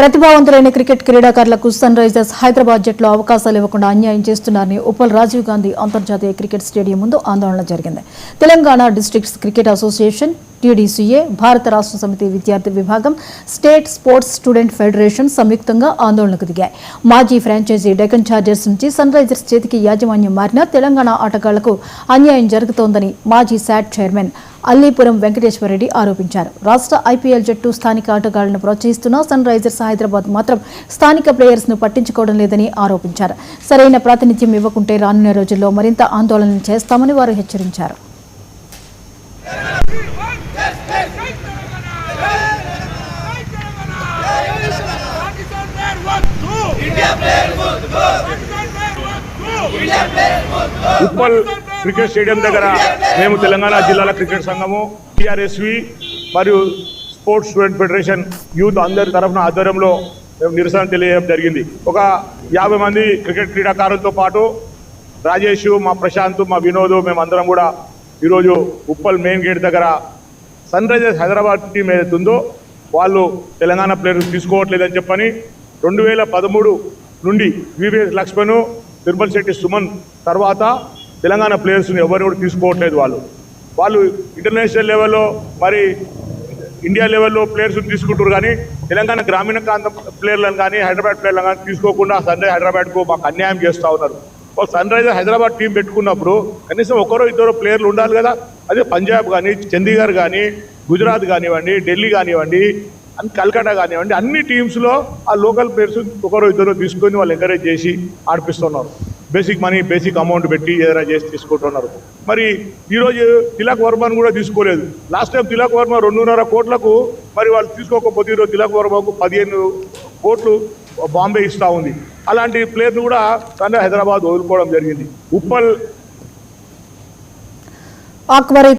ప్రతిభావంతులైన క్రికెట్ క్రీడాకారులకు sun Risers Hyderabad జట్టులో అవకాశాలు ఇవ్వకుండా అన్యాయం చేస్తున్నారని ఉప్పల్ రాజీవ్ గాంధీ అంతర్జాతీయ క్రికెట్ స్టేడియం ముందు ఆందోళన జరిగింది. తెలంగాణ డిస్ట్రిక్ట్స్ క్రికెట్ అసోసియేషన్, టీడీసీఏ, భారత రాష్ట్ర సమితి విద్యార్థి విభాగం, స్టేట్ స్పోర్ట్స్ స్టూడెంట్ ఫెడరేషన్ సంయుక్తంగా ఆందోళనకు దిగాయి. మాజీ ఫ్రాంచైజీ డెక్కన్ చార్జర్స్ నుంచి సన్ రైజర్స్ చేతికి యాజమాన్యం మారినా తెలంగాణ ఆటగాళ్లకు అన్యాయం జరుగుతోందని మాజీ శాట్ చైర్మన్ అల్లీపురం వెంకటేశ్వరరెడ్డి ఆరోపించారు. రాష్ట్ర ఐపీఎల్ జట్టు స్థానిక ఆటగాళ్లను ప్రోత్సహిస్తున్న సన్ రైజర్స్ హైదరాబాద్ మాత్రం స్థానిక ప్లేయర్స్ ను పట్టించుకోవడం లేదని ఆరోపించారు. సరైన ప్రాతినిధ్యం ఇవ్వకుంటే రానున్న రోజుల్లో మరింత ఆందోళన చేస్తామని వారు హెచ్చరించారు. ఉప్పల్ క్రికెట్ స్టేడియం దగ్గర మేము తెలంగాణ జిల్లాల క్రికెట్ సంఘము, టీఆర్ఎస్వి మరియు స్పోర్ట్స్ స్టూడెంట్ ఫెడరేషన్ యూత్ అందరి తరఫున ఆధ్వర్యంలో మేము నిరసన తెలియజేయడం జరిగింది. ఒక 50 మంది క్రికెట్ క్రీడాకారులతో పాటు రాజేష్, మా ప్రశాంత్, మా వినోద్, మేమందరం కూడా ఈరోజు ఉప్పల్ మెయిన్ గేట్ దగ్గర సన్ రైజర్స్ హైదరాబాద్ టీం ఏదైతుందో వాళ్ళు తెలంగాణ ప్లేయర్స్ తీసుకోవట్లేదని చెప్పని 2013 నుండి వివిఎస్ లక్ష్మణ్, తిరుమల శెట్టి సుమన్ తర్వాత తెలంగాణ ప్లేయర్స్ని ఎవరిని కూడా తీసుకోవట్లేదు. వాళ్ళు ఇంటర్నేషనల్ లెవెల్లో మరి ఇండియా లెవెల్లో ప్లేయర్స్ని తీసుకుంటారు, కానీ తెలంగాణ గ్రామీణ ప్రాంత ప్లేయర్లను కానీ హైదరాబాద్ ప్లేయర్లను కానీ తీసుకోకుండా సన్ రైజర్స్ హైదరాబాద్కు మాకు అన్యాయం చేస్తూ ఉన్నారు. సన్ రైజర్స్ హైదరాబాద్ టీం పెట్టుకున్నప్పుడు కనీసం ఒకరో ఇద్దరు ప్లేయర్లు ఉండాలి కదా. అదే పంజాబ్ కానీ, చండీగఢ్ కానీ, గుజరాత్ కానివ్వండి, ఢిల్లీ కానివ్వండి, కల్కటా కానివ్వండి, అన్ని టీమ్స్లో ఆ లోకల్ ప్లేయర్స్ ఒకరో ఇద్దరు తీసుకొని వాళ్ళు ఎంకరేజ్ చేసి ఆడిపిస్తున్నారు. బేసిక్ మనీ, బేసిక్ అమౌంట్ పెట్టి ఏదైనా చేసి తీసుకుంటున్నారు. మరి ఈరోజు తిలక్ వర్మను కూడా తీసుకోలేదు. లాస్ట్ టైం తిలక్ వర్మ 2.5 కోట్లకు మరి వాళ్ళు తీసుకోకపోతే ఈరోజు తిలక్ వర్మకు 15 కోట్లు బాంబే ఇస్తూ ఉంది. అలాంటి ప్లేయర్ను కూడా హైదరాబాద్ వదులుకోవడం జరిగింది. ఉప్పల్